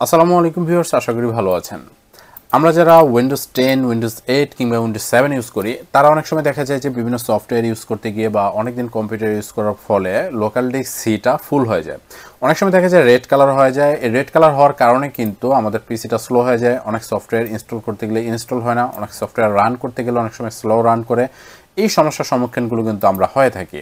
আসসালামু আলাইকুম ভিউয়ার্স, আশা করি ভালো আছেন। আমরা যারা উইন্ডোজ 10, উইন্ডোজ 8 কিংবা উইন্ডোজ 7 ইউজ করি, তারা অনেক সময় দেখা যায় যে বিভিন্ন সফটওয়্যার ইউজ করতে গিয়ে বা অনেকদিন কম্পিউটার ইউজ করার ফলে লোকাল ডিস্ক সিটা ফুল হয়ে যায়। অনেক সময় দেখা যায় রেড কালার হয়ে যায়। এই রেড কালার হওয়ার কারণে কিন্তু আমাদের পিসিটা স্লো হয়ে যায়। অনেক সফটওয়্যার ইনস্টল করতে গেলে ইনস্টল হয় না, অনেক সফটওয়্যার রান করতে গেলে অনেক সময় স্লো রান করে। এই সমস্যার সম্মুখীনগুলো কিন্তু আমরা হয়ে থাকি।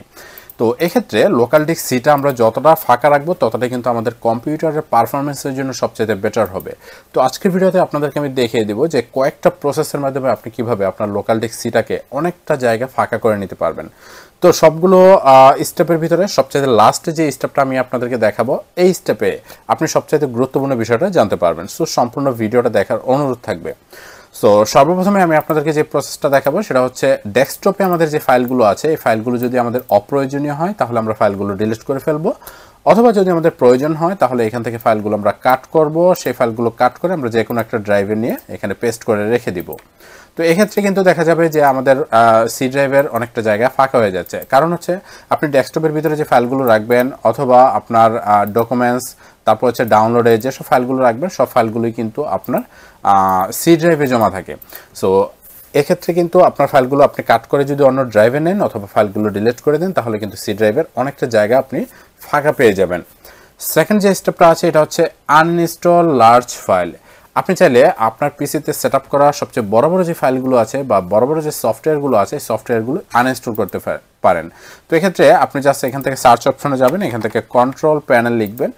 তো এক্ষেত্রে লোকাল ডিস্ক সিটা আমরা যতটা ফাঁকা রাখবো ততটাই কিন্তু আমাদের কম্পিউটারের পারফরমেন্সের জন্য সবচেয়ে বেটার হবে। তো আজকের ভিডিওতে আপনাদেরকে আমি দেখিয়ে দেবো যে কয়েকটা প্রসেসের মাধ্যমে আপনি কিভাবে আপনার লোকাল ডিস্ক সিটাকে অনেকটা জায়গা ফাঁকা করে নিতে পারবেন। তো সবগুলো স্টেপের ভিতরে সবচেয়ে লাস্টে যে স্টেপটা আমি আপনাদেরকে দেখাবো, এই স্টেপে আপনি সবচেয়ে গুরুত্বপূর্ণ বিষয়টা জানতে পারবেন। সো সম্পূর্ণ ভিডিওটা দেখার অনুরোধ থাকবে। সো সর্বপ্রথমে আমি আপনাদেরকে যে প্রসেসটা দেখাবো সেটা হচ্ছে ডেস্কটপে আমাদের যে ফাইলগুলো আছে, এই ফাইলগুলো যদি আমাদের অপ্রয়োজনীয় হয় তাহলে আমরা ফাইলগুলো ডিলিট করে ফেলবো, অথবা যদি আমাদের প্রয়োজন হয় তাহলে এখান থেকে ফাইলগুলো আমরা কাট করব। সেই ফাইলগুলো কাট করে আমরা যে কোনো একটা ড্রাইভে নিয়ে এখানে পেস্ট করে রেখে দিব। তো এক্ষেত্রে কিন্তু দেখা যাবে যে আমাদের সি ড্রাইভের অনেকটা জায়গা ফাঁকা হয়ে যাচ্ছে। কারণ হচ্ছে আপনি ডেস্কটপের ভিতরে যে ফাইলগুলো রাখবেন অথবা আপনার ডকুমেন্টস, তারপর হচ্ছে ডাউনলোডে যেসব ফাইলগুলো রাখবেন সব ফাইলগুলোই কিন্তু আপনার সি ড্রাইভে জমা থাকে। সো এক্ষেত্রে কিন্তু আপনার ফাইলগুলো আপনি কাট করে যদি অন্য ড্রাইভে নেন অথবা ফাইলগুলো ডিলিট করে দেন তাহলে কিন্তু সি ড্রাইভের অনেকটা জায়গা আপনি ফাঁকা পেয়ে যাবেন। সেকেন্ড যে স্টেপটা আছে এটা হচ্ছে আনইনস্টল লার্জ ফাইল। আপনি চাইলে আপনার পিসিতে সেট আপ করা সবচেয়ে বড় বড় যে ফাইলগুলো আছে বা বড় বড় যে সফটওয়্যারগুলো আছে সফটওয়্যারগুলো আনইনস্টল করতে পারেন। তো এক্ষেত্রে আপনি জাস্ট এখান থেকে সার্চ অপশনে যাবেন, এখান থেকে কন্ট্রোল প্যানেল লিখবেন।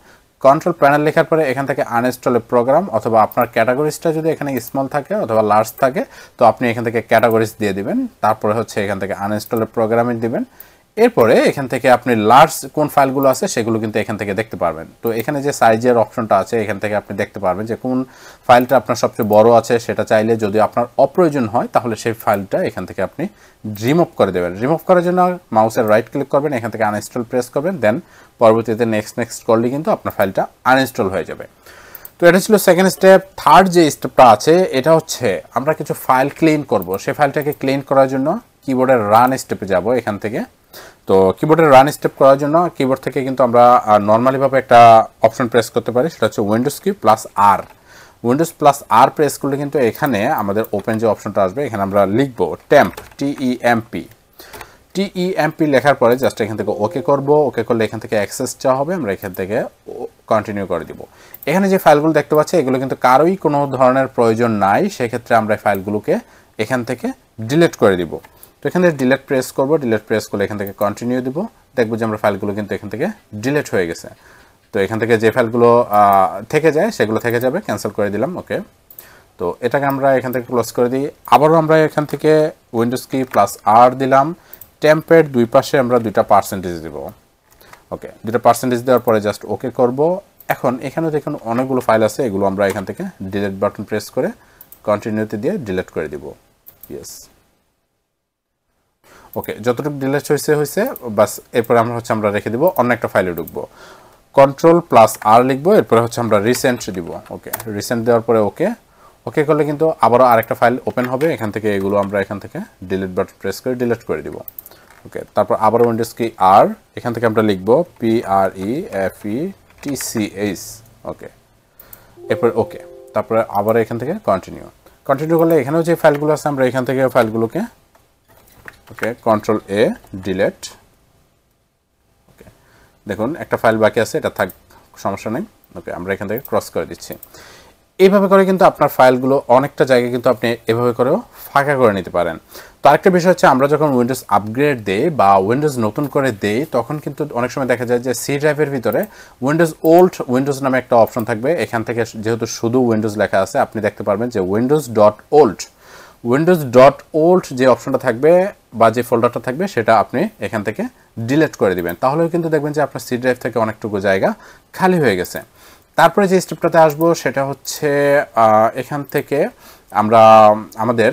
কন্ট্রোল প্যানেল লেখার পরে এখান থেকে আনইনস্টল এ প্রোগ্রাম, অথবা আপনার ক্যাটাগরিজটা যদি এখানে স্মল থাকে অথবা লার্জ থাকে তো আপনি এখান থেকে ক্যাটাগরিজ দিয়ে দিবেন। তারপরে হচ্ছে এখান থেকে আনইনস্টল এ প্রোগ্রামে দিবেন। এরপরে এখান থেকে আপনি লার্জ কোন ফাইলগুলো আছে সেগুলো কিন্তু এখান থেকে দেখতে পারবেন। তো এখানে যে সাইজের অপশনটা আছে এখান থেকে আপনি দেখতে পারবেন যে কোন ফাইলটা আপনার সবচেয়ে বড় আছে। সেটা চাইলে যদি আপনার অপ্রয়োজন হয় তাহলে সেই ফাইলটা এখান থেকে আপনি রিমুভ করে দেবেন। রিমুভ করার জন্য মাউসের রাইট ক্লিক করবেন, এখান থেকে আনইনস্টল প্রেস করবেন, দেন পরবর্তীতে নেক্সট করলে কিন্তু আপনার ফাইলটা আনইনস্টল হয়ে যাবে। তো এটা ছিল সেকেন্ড স্টেপ। থার্ড যে স্টেপটা আছে এটা হচ্ছে আমরা কিছু ফাইল ক্লিন করব। সেই ফাইলটাকে ক্লিন করার জন্য কিবোর্ডের রান স্টেপে যাব এখান থেকে। তো কিবোর্ডের রান স্টেপ করার জন্য কিবোর্ড থেকে কিন্তু আমরা নর্মালিভাবে একটা অপশন প্রেস করতে পারি, সেটা হচ্ছে উইন্ডোজ কি প্লাস আর। উইন্ডোজ প্লাস আর প্রেস করলে কিন্তু এখানে আমাদের ওপেন যে অপশনটা আসবে এখানে আমরা লিখবো টেম্প, টিইএমপি লেখার পরে জাস্ট এখান থেকে ওকে করব। ওকে করলে এখান থেকে অ্যাক্সেস চাওয়া হবে, আমরা এখান থেকে কন্টিনিউ করে দিব। এখানে যে ফাইলগুলো দেখতে পাচ্ছি এগুলো কিন্তু কারোই কোনো ধরনের প্রয়োজন নাই, সেক্ষেত্রে আমরা এই ফাইলগুলোকে এখান থেকে ডিলিট করে দিব। তো এখানে ডিলিট প্রেস করব, ডিলিট প্রেস করলে এখান থেকে কন্টিনিউ দিব। দেখবো যে আমরা ফাইলগুলো কিন্তু এখান থেকে ডিলিট হয়ে গেছে। তো এখান থেকে যে ফাইলগুলো থেকে যায় সেগুলো থেকে যাবে, ক্যান্সেল করে দিলাম। ওকে, তো এটাকে আমরা এখান থেকে ক্লোজ করে দিই। আবারও আমরা এখান থেকে উইন্ডোজ কি প্লাস আর দিলাম। টেম্পের দুই পাশে আমরা 2টা পার্সেন্টেজ দিব। ওকে, 2টা পার্সেন্টেজ দেওয়ার পরে জাস্ট ওকে করব। এখন এখানে দেখুন অনেকগুলো ফাইল আছে, এগুলো আমরা এখান থেকে ডিলিট বাটন প্রেস করে কন্টিনিউতে দিয়ে ডিলিট করে দিব। ইয়েস, ওকে, যতটুকু ডিলিট হয়েছে বাস। এরপরে আমরা রেখে দিব, অন্য একটা ফাইলে ঢুকবো। কন্ট্রোল প্লাস আর লিখবো, এরপরে আমরা রিসেন্ট দিব। ওকে, রিসেন্ট দেওয়ার পরে ওকে করলে কিন্তু আবারও আরেকটা ফাইল ওপেন হবে। এখান থেকে এগুলো আমরা এখান থেকে ডিলিট বাটন প্রেস করে ডিলিট করে দিব। ওকে, তারপর আবারও উইন্ডোজ কি আর, এখান থেকে আমরা লিখবো PREFETCH। ওকে, এরপর ওকে, তারপরে আবার এখান থেকে কন্টিনিউ করলে এখানেও যে ফাইলগুলো আছে আমরা এখান থেকে ফাইলগুলোকে ওকে কন্ট্রোল এ ডিলিট। ওকে, দেখুন একটা ফাইল বাকি আছে, এটা থাক, সমস্যা নেই। ওকে, আমরা এখান থেকে ক্রস করে দিচ্ছি। এইভাবে করে কিন্তু আপনার ফাইলগুলো অনেকটা জায়গায় কিন্তু আপনি এভাবে করেও ফাঁকা করে নিতে পারেন। তো আরেকটা বিষয় হচ্ছে আমরা যখন উইন্ডোজ আপগ্রেড দেই বা উইন্ডোজ নতুন করে দেই তখন কিন্তু অনেক সময় দেখা যায় যে সি ড্রাইভের ভিতরে উইন্ডোজ নামে একটা অপশন থাকবে। এখান থেকে যেহেতু শুধু উইন্ডোজ লেখা আছে আপনি দেখতে পারবেন যে উইন্ডোজ ডট ওল্ড যে অপশনটা থাকবে বা যে ফোল্ডারটা থাকবে সেটা আপনি এখান থেকে ডিলিট করে দিবেন। তাহলেও কিন্তু দেখবেন যে আপনার সি ড্রাইভ থেকে অনেকটুকু জায়গা খালি হয়ে গেছে। তারপরে যে স্টেপটাতে আসবো সেটা হচ্ছে এখান থেকে আমরা আমাদের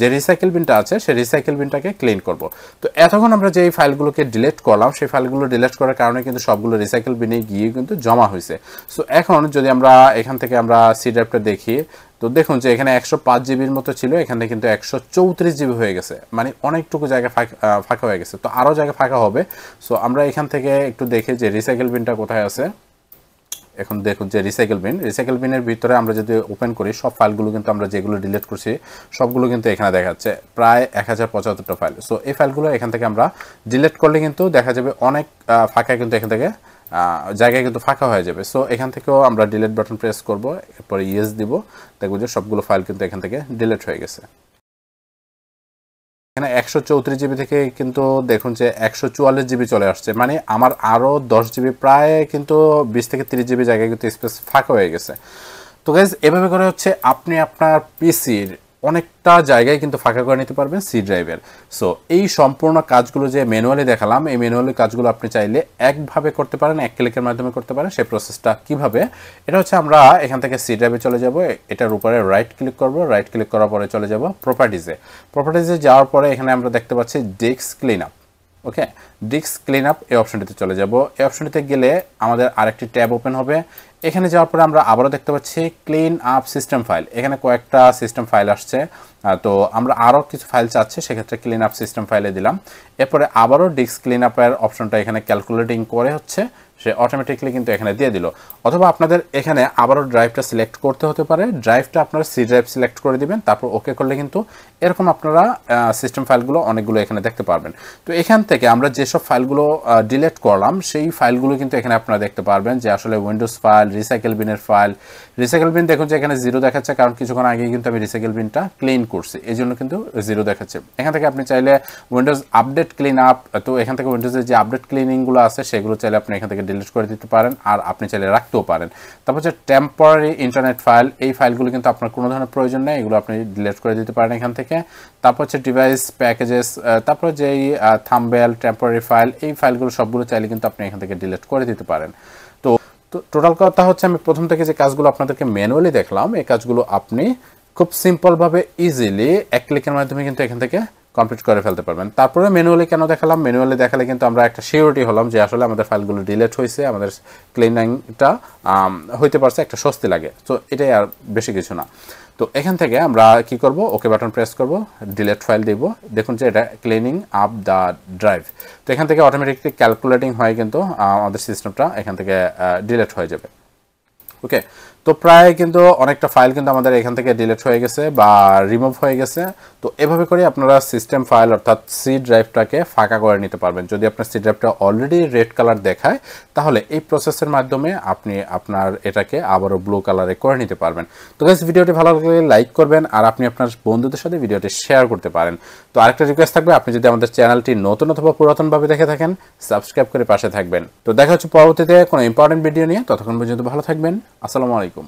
যে রিসাইকেল বিনটা আছে সেই রিসাইকেল বিনটাকে ক্লিন করব। তো এতক্ষণ আমরা যে ফাইলগুলোকে ডিলিট করলাম সেই ফাইলগুলো ডিলিট করার কারণে কিন্তু সবগুলো রিসাইকেল বিনে গিয়ে কিন্তু জমা হয়েছে। সো এখন যদি আমরা এখান থেকে আমরা সি ড্রাইভটা দেখি তো দেখুন যে এখানে 105 জিবির মতো ছিল, এখানে কিন্তু 134 জিবি হয়ে গেছে, মানে অনেকটুকু জায়গা ফাঁকা হয়ে গেছে। তো আরও জায়গা ফাঁকা হবে। সো আমরা এখান থেকে একটু দেখি যে রিসাইকেল বিনটা কোথায় আছে। এখন দেখুন যে রিসাইকেল বিনের ভিতরে আমরা যদি ওপেন করি সব ফাইলগুলো কিন্তু আমরা যেগুলো ডিলিট করছি সবগুলো কিন্তু এখানে দেখাচ্ছে প্রায় 1075টা ফাইল। সো এই ফাইলগুলো এখান থেকে আমরা ডিলিট করলে কিন্তু দেখা যাবে অনেক ফাঁকা কিন্তু এখান থেকে জায়গায় কিন্তু ফাঁকা হয়ে যাবে। সো এখান থেকেও আমরা ডিলিট বাটন প্রেস করব, এরপরে ইয়েস দিব, দেখব যে সবগুলো ফাইল কিন্তু এখান থেকে ডিলিট হয়ে গেছে। এখানে 134 জিবি থেকে কিন্তু দেখুন যে 144 জিবি চলে আসছে, মানে আমার আরও 10 জিবি প্রায় কিন্তু 20 থেকে 30 জিবি জায়গায় কিন্তু স্পেস ফাঁকা হয়ে গেছে। তো গাইজ এভাবে করে হচ্ছে আপনি আপনার পিসির অনেকটা জায়গায় কিন্তু ফাঁকা করে নিতে পারবেন সি ড্রাইভের। সো এই সম্পূর্ণ কাজগুলো যে ম্যানুয়ালি দেখালাম, এই ম্যানুয়ালি কাজগুলো আপনি চাইলে একভাবে করতে পারেন, এক ক্লিকের মাধ্যমে করতে পারেন। সেই প্রসেসটা কিভাবে, এটা হচ্ছে আমরা এখান থেকে সি ড্রাইভে চলে যাব, এটার উপরে রাইট ক্লিক করব, রাইট ক্লিক করার পরে চলে যাব প্রপার্টিজে যাওয়ার পরে এখানে আমরা দেখতে পাচ্ছি ডিস্ক ক্লিন আপ। ওকে, ডিস্ক ক্লিন আপ এই অপশনটিতে চলে যাব। এই অপশনটিতে গেলে আমাদের আরেকটি ট্যাব ওপেন হবে। এখানে যাওয়ার পরে আমরা আবারও দেখতে পাচ্ছি ক্লিন আপ সিস্টেম ফাইল, এখানে কয়েকটা সিস্টেম ফাইল আসছে। তো আমরা আরও কিছু ফাইল চাচ্ছি, সেক্ষেত্রে ক্লিন আপ সিস্টেম ফাইলে দিলাম। এরপরে আবারও ডিস্ক ক্লিন আপের অপশনটা এখানে ক্যালকুলেটিং করে হচ্ছে সে অটোমেটিকলি কিন্তু এখানে দিয়ে দিল। অথবা আপনাদের এখানে আবারও ড্রাইভটা সিলেক্ট করতে হতে পারে, ড্রাইভটা আপনারা সি ড্রাইভ সিলেক্ট করে দিবেন, তারপর ওকে করলে কিন্তু এরকম আপনারা সিস্টেম ফাইলগুলো অনেকগুলো এখানে দেখতে পারবেন। তো এখান থেকে আমরা যেসব ফাইলগুলো ডিলিট করলাম সেই ফাইলগুলো কিন্তু এখানে আপনারা দেখতে পারবেন যে আসলে উইন্ডোজ ফাইল, রিসাইকেল বিনের ফাইল। রিসাইকেল বিন দেখুন যে এখানে 0 দেখাচ্ছে, কারণ কিছুক্ষণ আগে কিন্তু আমি রিসাইকেল বিনটা ক্লিন করছি, এই জন্য কিন্তু 0 দেখাচ্ছে। এখান থেকে আপনি চাইলে উইন্ডোজ আপডেট ক্লিন আপ, তো এখান থেকে উইন্ডোজের যে আপডেট ক্লিনিংগুলো আছে সেগুলো চাইলে আপনি এখান থেকে ডিলিট করে দিতে পারেন, আর আপনি চাইলে রাখতেও পারেন। তারপর হচ্ছে টেম্পোরারি ইন্টারনেট ফাইল, এই ফাইলগুলো কিন্তু আপনার কোনো ধরনের প্রয়োজন নেই, এগুলো আপনি ডিলিট করে দিতে পারেন এখান থেকে। তারপর হচ্ছে ডিভাইস প্যাকেজেস, তারপর যেই থাম্বনেল টেম্পোরারি ফাইল, এই ফাইলগুলো সবগুলো চাইলে কিন্তু আপনি এখান থেকে ডিলিট করে দিতে পারেন। তো টোটাল কথা হচ্ছে আমি প্রথম থেকে যে কাজগুলো আপনাদেরকে ম্যানুয়ালি দেখলাম, এই কাজগুলো আপনি খুব সিম্পলভাবে ইজিলি এক ক্লিকের মাধ্যমে কিন্তু এখান থেকে কমপ্লিট করে ফেলতে পারবেন। তারপরে ম্যানুয়ালি কেন দেখালাম, ম্যানুয়ালি দেখালে কিন্তু আমরা একটা সিওরিটি হলাম যে আসলে আমাদের ফাইলগুলো ডিলিট হয়েছে, আমাদের ক্লিনিংটা হইতে পারছে, একটা স্বস্তি লাগে। তো এটাই, আর বেশি কিছু না। তো এখান থেকে আমরা কি করব, ওকে বাটন প্রেস করব, ডিলিট ফাইল দিব। দেখুন যে এটা ক্লিনিং আপ দ্য ড্রাইভ। তো এখান থেকে অটোমেটিকলি ক্যালকুলেটিং হয় কিন্তু আমাদের সিস্টেমটা এখান থেকে ডিলিট হয়ে যাবে। ওকে, তো প্রায় কিন্তু অনেকটা ফাইল কিন্তু আমাদের এখান থেকে ডিলিট হয়ে গেছে বা রিমুভ হয়ে গেছে। তো এভাবে করে আপনারা সিস্টেম ফাইল অর্থাৎ সি ড্রাইভটাকে ফাঁকা করে নিতে পারবেন। যদি আপনার সি ড্রাইভটা অলরেডি রেড কালার দেখায়, তাহলে এই প্রসেসের মাধ্যমে আপনি আপনার এটাকে আবারও ব্লু কালারে করে নিতে পারবেন। তো গাইস, ভিডিওটি ভালো লাগলে লাইক করবেন, আর আপনি আপনার বন্ধুদের সাথে ভিডিওটি শেয়ার করতে পারেন। তো আরেকটা রিকোয়েস্ট থাকবে, আপনি যদি আমাদের চ্যানেলটি নতুন অথবা পুরাতনভাবে দেখে থাকেন, সাবস্ক্রাইব করে পাশে থাকবেন। তো দেখা হচ্ছে পরবর্তীতে কোনো ইম্পর্টেন্ট ভিডিও নিয়ে, ততক্ষণ পর্যন্ত ভালো থাকবেন। আসসালামু আলাইকুম।